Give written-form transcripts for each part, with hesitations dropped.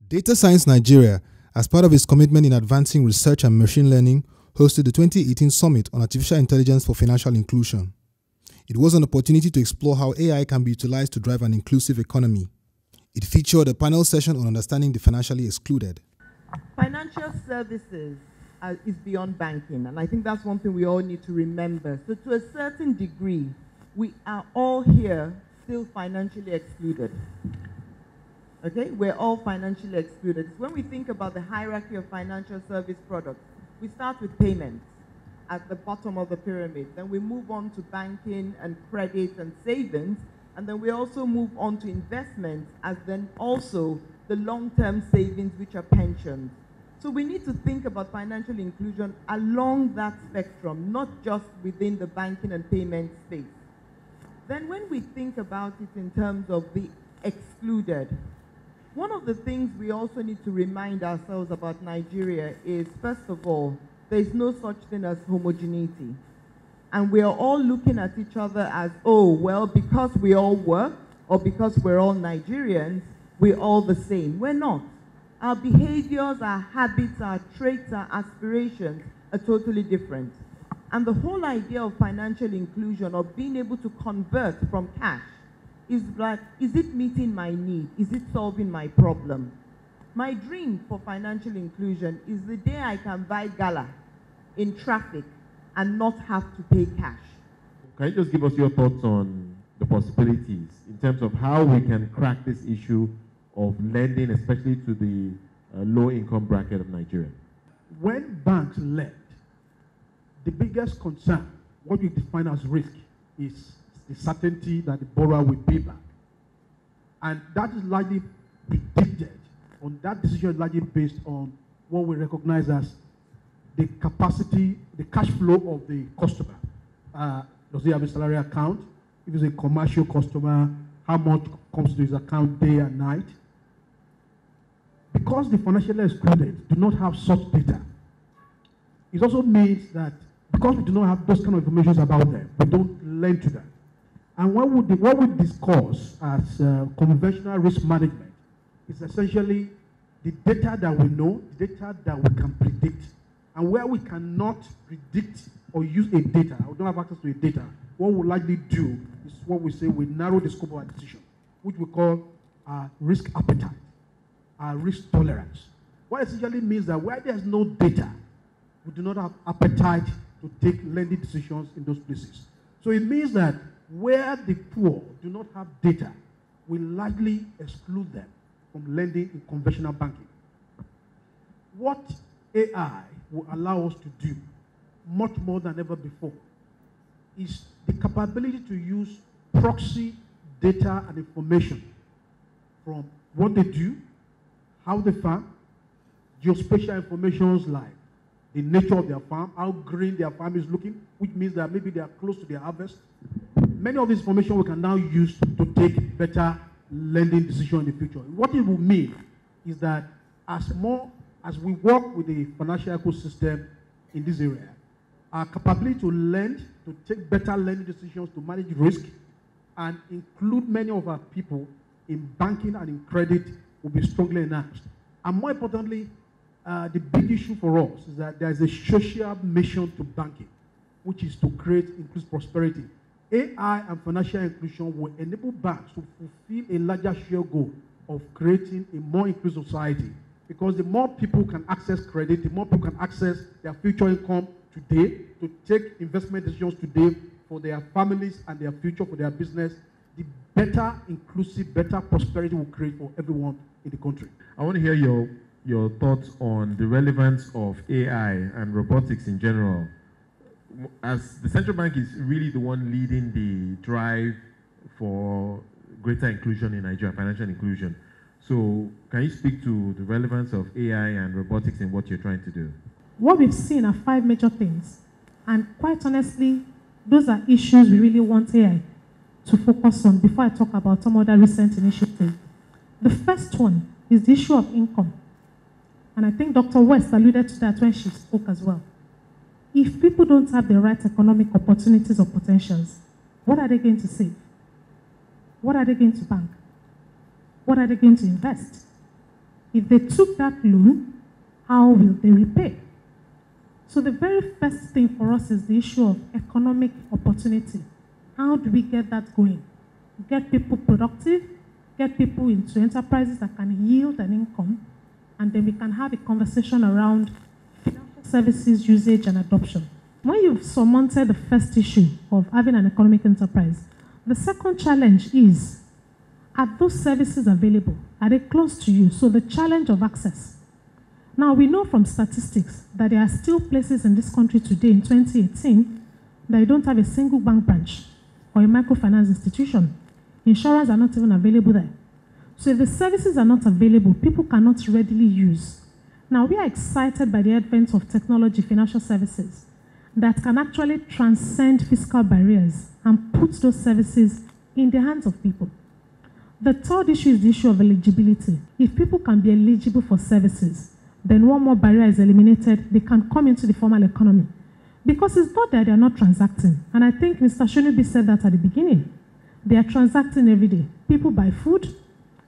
Data Science Nigeria, as part of its commitment in advancing research and machine learning, hosted the 2018 Summit on Artificial Intelligence for Financial Inclusion. It was an opportunity to explore how AI can be utilized to drive an inclusive economy. It featured a panel session on understanding the financially excluded. Financial services is beyond banking, and I think that's one thing we all need to remember. So to a certain degree, we are all here still financially excluded. Okay, we're all financially excluded. When we think about the hierarchy of financial service products, we start with payments at the bottom of the pyramid. Then we move on to banking and credit and savings. And then we also move on to investments as then also the long-term savings, which are pensions. So we need to think about financial inclusion along that spectrum, not just within the banking and payment space. Then when we think about it in terms of the excluded, one of the things we also need to remind ourselves about Nigeria is, first of all, there is no such thing as homogeneity. And we are all looking at each other as, oh, well, because we all work, or because we're all Nigerians, we're all the same. We're not. Our behaviors, our habits, our traits, our aspirations are totally different. And the whole idea of financial inclusion, of being able to convert from cash, is like, is it meeting my need? Is it solving my problem? My dream for financial inclusion is the day I can buy gala in traffic and not have to pay cash. Can you just give us your thoughts on the possibilities in terms of how we can crack this issue of lending, especially to the low-income bracket of Nigeria? When banks lend, the biggest concern, what we define as risk, is the certainty that the borrower will pay back. And that is largely predicted, on that decision is largely based on what we recognize as the capacity, the cash flow of the customer. Does he have a salary account? If it's a commercial customer, how much comes to his account day and night? Because the financially excluded do not have such data, it also means that because we do not have those kind of information about them, we don't lend to them. And what we discuss as conventional risk management is essentially the data that we know, the data that we can predict. And where we cannot predict or use a data, or don't have access to a data, what we likely do is what we say, we narrow the scope of our decision, which we call our risk appetite, our risk tolerance. What essentially means that where there's no data, we do not have appetite to take lending decisions in those places. So it means that where the poor do not have data, we largely exclude them from lending in conventional banking. What AI will allow us to do, much more than ever before, is the capability to use proxy data and information from what they do, how they farm, geospatial information like the nature of their farm, how green their farm is looking, which means that maybe they are close to their harvest. Many of this information we can now use to take better lending decisions in the future. What it will mean is that as we work with the financial ecosystem in this area, our capability to lend, to take better lending decisions, to manage risk, and include many of our people in banking and in credit will be strongly enhanced. And more importantly, the big issue for us is that there is a social mission to banking, which is to create increased prosperity. AI and financial inclusion will enable banks to fulfill a larger share goal of creating a more inclusive society. Because the more people can access credit, the more people can access their future income today, to take investment decisions today for their families and their future, for their business, the better inclusive, better prosperity will create for everyone in the country. I want to hear your thoughts on the relevance of AI and robotics in general. As the central bank is really the one leading the drive for greater inclusion in Nigeria, financial inclusion. So can you speak to the relevance of AI and robotics in what you're trying to do? What we've seen are 5 major things. And quite honestly, those are issues we really want AI to focus on before I talk about some other recent initiatives. The first one is the issue of income. And I think Dr. West alluded to that when she spoke as well. If people don't have the right economic opportunities or potentials, what are they going to save? What are they going to bank? What are they going to invest? If they took that loan, how will they repay? So the very first thing for us is the issue of economic opportunity. How do we get that going? Get people productive, get people into enterprises that can yield an income, and then we can have a conversation around financial services usage and adoption. When you've surmounted the first issue of having an economic enterprise, the second challenge is, are those services available? Are they close to you? So the challenge of access. Now, we know from statistics that there are still places in this country today in 2018 that you don't have a single bank branch or a microfinance institution. Insurance are not even available there. So if the services are not available, people cannot readily use. Now, we are excited by the advent of technology, financial services, that can actually transcend fiscal barriers and put those services in the hands of people. The third issue is the issue of eligibility. If people can be eligible for services, then one more barrier is eliminated. They can come into the formal economy. Because it's not that they are not transacting. And I think Mr. Shonubi said that at the beginning. They are transacting every day. People buy food,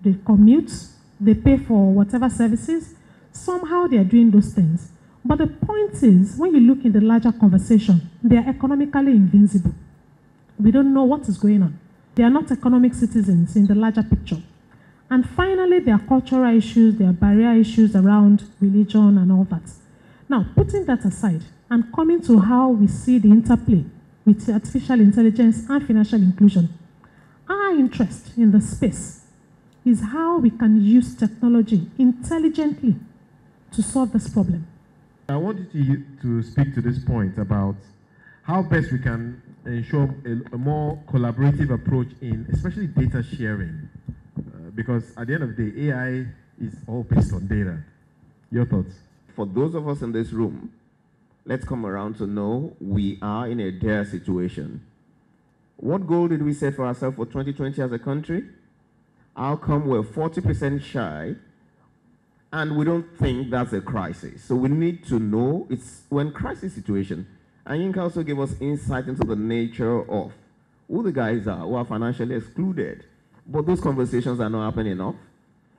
they commute, they pay for whatever services. Somehow they are doing those things. But the point is, when you look in the larger conversation, they are economically invincible. We don't know what is going on. They are not economic citizens in the larger picture. And finally, there are cultural issues, there are barrier issues around religion and all that. Now, putting that aside and coming to how we see the interplay with artificial intelligence and financial inclusion, our interest in the space is how we can use technology intelligently to solve this problem. I wanted to speak to this point about how best we can ensure a more collaborative approach in especially data sharing. Because at the end of the day, AI is all based on data. Your thoughts? For those of us in this room, let's come around to know we are in a dire situation. What goal did we set for ourselves for 2020 as a country? How come we're 40% shy and we don't think that's a crisis? So we need to know we're in crisis situation. And Yinka also gave us insight into the nature of who the guys are who are financially excluded. But those conversations are not happening enough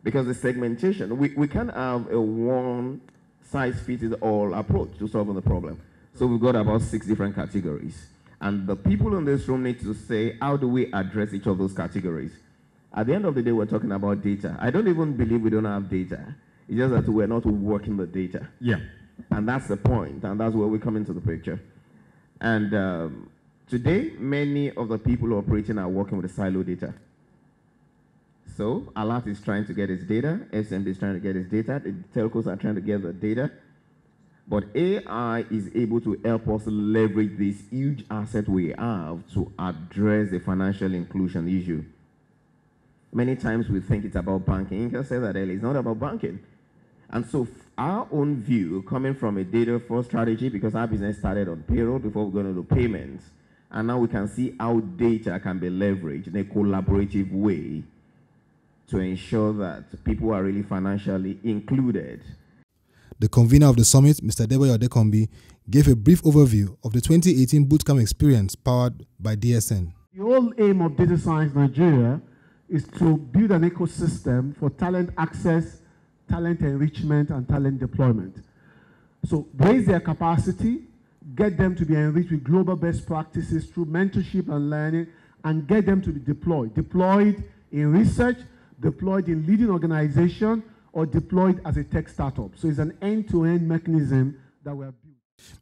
because the segmentation, we can't have a one-size-fits-all approach to solving the problem. So we've got about 6 different categories. And the people in this room need to say, how do we address each of those categories? At the end of the day, we're talking about data. I don't even believe we don't have data. It's just that we're not working the data. Yeah. And that's the point, and that's where we come into the picture. And today, many of the people operating are working with the silo data. So Alat is trying to get its data, SMB is trying to get its data, the telcos are trying to get the data. But AI is able to help us leverage this huge asset we have to address the financial inclusion issue. Many times we think it's about banking. Inka said that earlier, it's not about banking. And so our own view, coming from a data-first strategy, because our business started on payroll before we go into payments, and now we can see how data can be leveraged in a collaborative way to ensure that people are really financially included. The convener of the summit, Mr. Deboye Odekombi, gave a brief overview of the 2018 bootcamp experience powered by DSN. The whole aim of Data Science Nigeria is to build an ecosystem for talent access, talent enrichment, and talent deployment. So raise their capacity, get them to be enriched with global best practices through mentorship and learning, and get them to be deployed in research, deployed in leading organization, or deployed as a tech startup. So it's an end-to-end mechanism that we have built.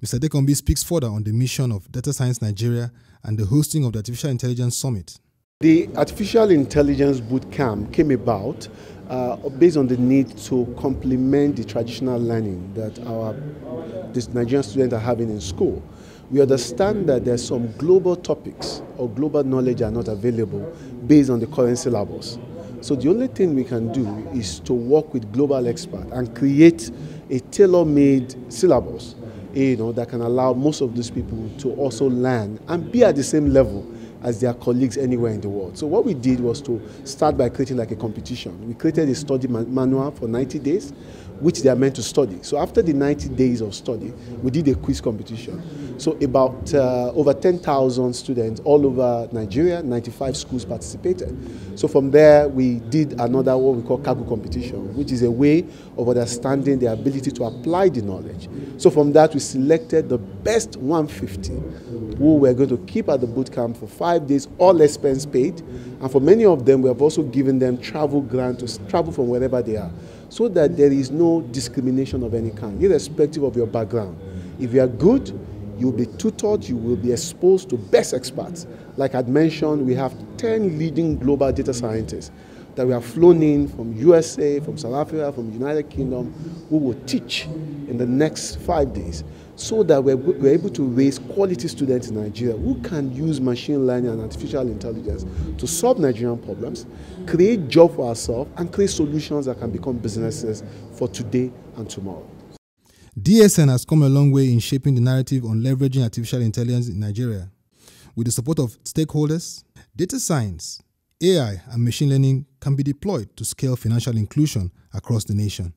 Mr. Odekombi speaks further on the mission of Data Science Nigeria and the hosting of the Artificial Intelligence Summit. The Artificial Intelligence Bootcamp came about based on the need to complement the traditional learning that these Nigerian students are having in school. We understand that there's some global topics or global knowledge are not available based on the current syllabus. So the only thing we can do is to work with global experts and create a tailor-made syllabus, that can allow most of these people to also learn and be at the same level as their colleagues anywhere in the world. So what we did was to start by creating like a competition. We created a study manual for 90 days. which they are meant to study. So after the 90 days of study, we did a quiz competition. So about over 10,000 students all over Nigeria, 95 schools participated. So from there, we did another what we call Kaggle competition, which is a way of understanding the ability to apply the knowledge. So from that, we selected the best 150 who were going to keep at the boot camp for 5 days, all expense paid. And for many of them, we have also given them travel grant to travel from wherever they are, so that there is no discrimination of any kind, irrespective of your background. If you are good, you will be tutored, you will be exposed to best experts. Like I'd mentioned, we have 10 leading global data scientists that we have flown in from USA, from South Africa, from United Kingdom, who will teach in the next 5 days, so that we're able to raise quality students in Nigeria who can use machine learning and artificial intelligence to solve Nigerian problems, create jobs for ourselves, and create solutions that can become businesses for today and tomorrow. DSN has come a long way in shaping the narrative on leveraging artificial intelligence in Nigeria. With the support of stakeholders, data science, AI, and machine learning can be deployed to scale financial inclusion across the nation.